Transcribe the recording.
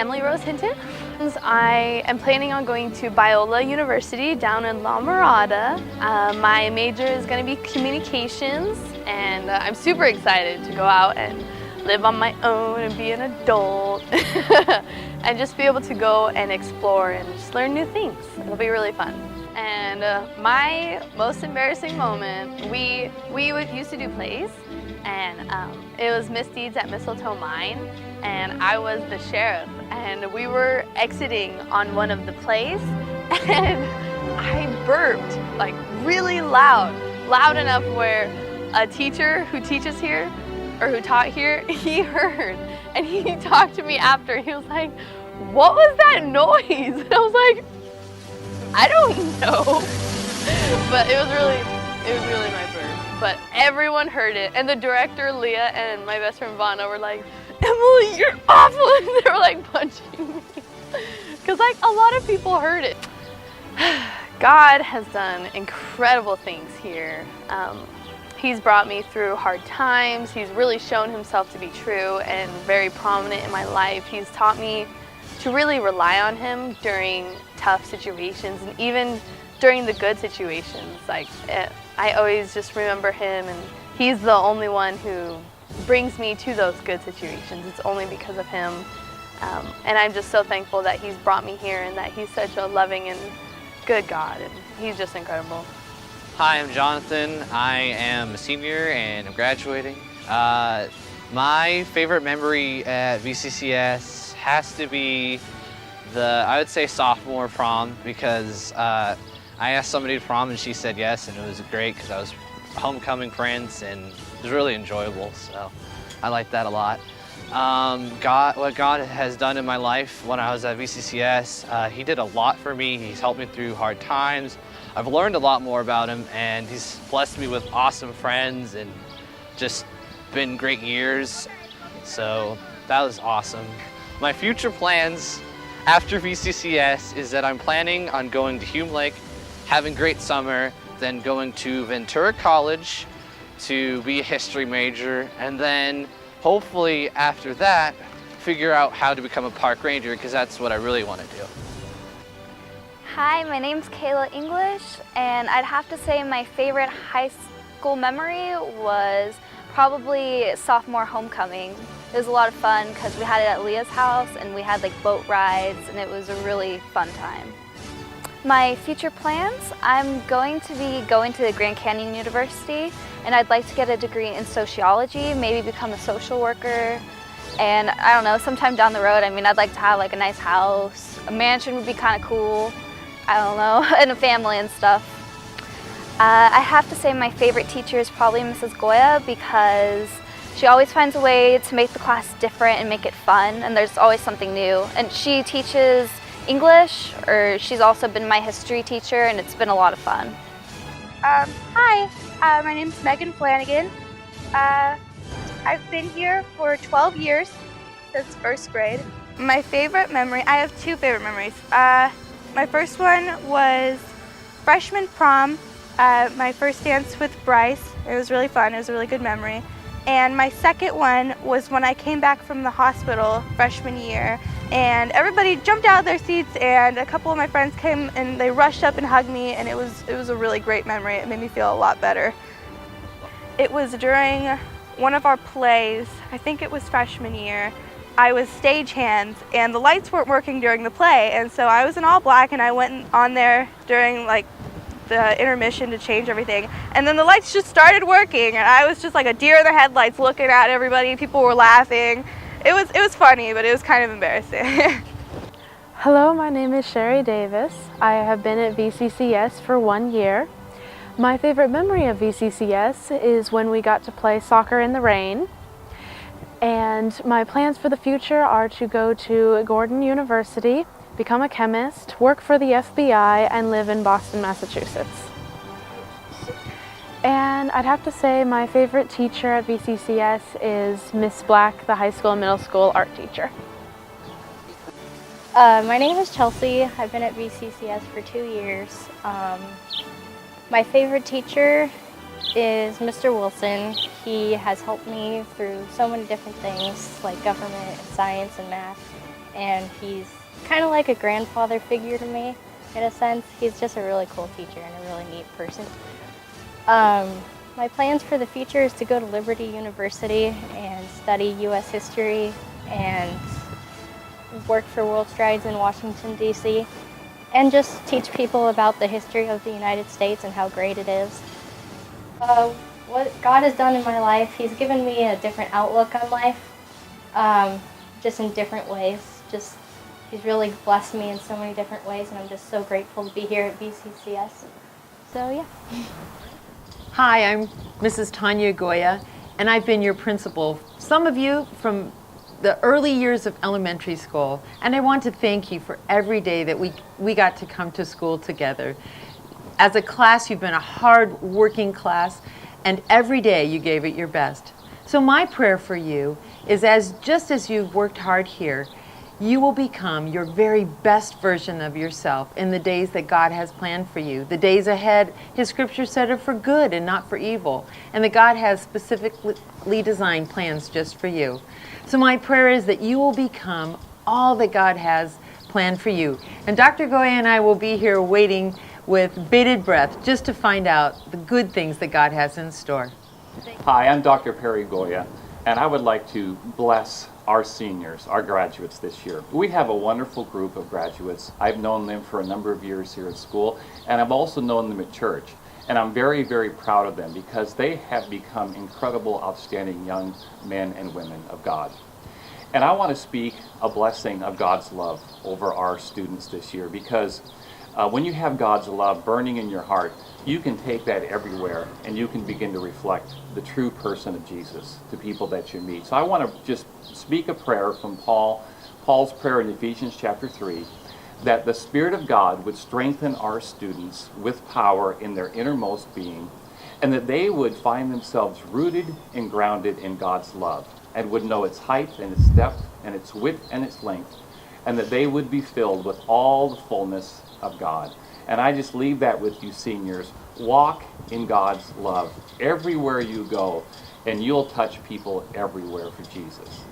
Emily Rose Hinton. I am planning on going to Biola University down in La Mirada. My major is going to be communications, and I'm super excited to go out and live on my own and be an adult and just be able to go and explore and just learn new things. It'll be really fun. And my most embarrassing moment, we used to do plays, and it was Misdeeds at Mistletoe Mine, and I was the sheriff, and we were exiting on one of the plays, and I burped like really loud enough where a teacher who teaches here, or who taught here, he heard, and he talked to me after. He was like, "What was that noise?" And I was like, "I don't know." But it was really my burp. But everyone heard it, and the director, Leah, and my best friend, Vana, were like, "Emily, you're awful," and they were like punching me. Because like a lot of people heard it. God has done incredible things here. He's brought me through hard times. He's really shown himself to be true and very prominent in my life. He's taught me to really rely on him during tough situations, and even during the good situations. Like, I always just remember him, and he's the only one who brings me to those good situations. It's only because of him. And I'm just so thankful that he's brought me here and that he's such a loving and good God, and he's just incredible. Hi, I'm Jonathan. I am a senior and I'm graduating. My favorite memory at VCCS has to be I would say sophomore prom, because I asked somebody to prom and she said yes, and it was great because I was homecoming friends and it was really enjoyable, so I like that a lot. What God has done in my life when I was at VCCS, He did a lot for me. He's helped me through hard times. I've learned a lot more about Him, and He's blessed me with awesome friends and just been great years. So that was awesome. My future plans after VCCS is that I'm planning on going to Hume Lake, having a great summer, then going to Ventura College to be a history major, and then hopefully after that figure out how to become a park ranger, because that's what I really want to do. Hi, my name's Kayla English, and I'd have to say my favorite high school memory was probably sophomore homecoming. It was a lot of fun because we had it at Leah's house, and we had like boat rides, and it was a really fun time. My future plans, I'm going to be going to Grand Canyon University, and I'd like to get a degree in sociology, maybe become a social worker, and I don't know, sometime down the road, I mean, I'd like to have like a nice house. A mansion would be kind of cool. I don't know, and a family and stuff. I have to say my favorite teacher is probably Mrs. Goya, because she always finds a way to make the class different and make it fun, and there's always something new. And she teaches English, or she's also been my history teacher, and it's been a lot of fun. Hi, my name's Megan Flanagan. I've been here for 12 years, since first grade. My favorite memory, I have two favorite memories. My first one was freshman prom, my first dance with Bryce. It was really fun, it was a really good memory. And my second one was when I came back from the hospital freshman year, and everybody jumped out of their seats, and a couple of my friends came and they rushed up and hugged me, and it was a really great memory. It made me feel a lot better. It was during one of our plays, I think it was freshman year. I was stagehands, and the lights weren't working during the play, and so I was in all black, and I went on there during like the intermission to change everything, and then the lights just started working, and I was just like a deer in the headlights looking at everybody. People were laughing. It was funny, but it was kind of embarrassing. Hello, my name is Sherry Davis. I have been at VCCS for 1 year. My favorite memory of VCCS is when we got to play soccer in the rain. And my plans for the future are to go to Gordon University, become a chemist, work for the FBI, and live in Boston, Massachusetts. And I'd have to say my favorite teacher at VCCS is Miss Black, the high school and middle school art teacher. My name is Chelsea. I've been at VCCS for 2 years. My favorite teacher is Mr. Wilson. He has helped me through so many different things like government, science, and math. and he's kind of like a grandfather figure to me in a sense. He's just a really cool teacher and a really neat person. My plans for the future is to go to Liberty University and study U.S. history and work for World Strides in Washington, D.C. and just teach people about the history of the United States and how great it is. What God has done in my life, He's given me a different outlook on life, just in different ways. He's really blessed me in so many different ways, and I'm just so grateful to be here at VCCS. So yeah. Hi, I'm Mrs. Tanya Goya, and I've been your principal, some of you from the early years of elementary school, and I want to thank you for every day that we got to come to school together. As a class, you've been a hard-working class, and every day you gave it your best. So my prayer for you is just as you've worked hard here, you will become your very best version of yourself in the days that God has planned for you. The days ahead, His scripture said, are for good and not for evil, and that God has specifically designed plans just for you. So my prayer is that you will become all that God has planned for you. And Dr. Goya and I will be here waiting with bated breath just to find out the good things that God has in store. Hi, I'm Dr. Perry Goya, and I would like to bless our seniors, our graduates this year. We have a wonderful group of graduates. I've known them for a number of years here at school, and I've also known them at church. And I'm very, very proud of them because they have become incredible, outstanding young men and women of God. And I want to speak a blessing of God's love over our students this year because when you have God's love burning in your heart, you can take that everywhere and you can begin to reflect the true person of Jesus to people that you meet. So I want to just speak a prayer from Paul's prayer in Ephesians chapter 3, that the Spirit of God would strengthen our students with power in their innermost being, and that they would find themselves rooted and grounded in God's love, and would know its height and its depth and its width and its length, and that they would be filled with all the fullness of God. And I just leave that with you seniors. Walk in God's love everywhere you go, and you'll touch people everywhere for Jesus.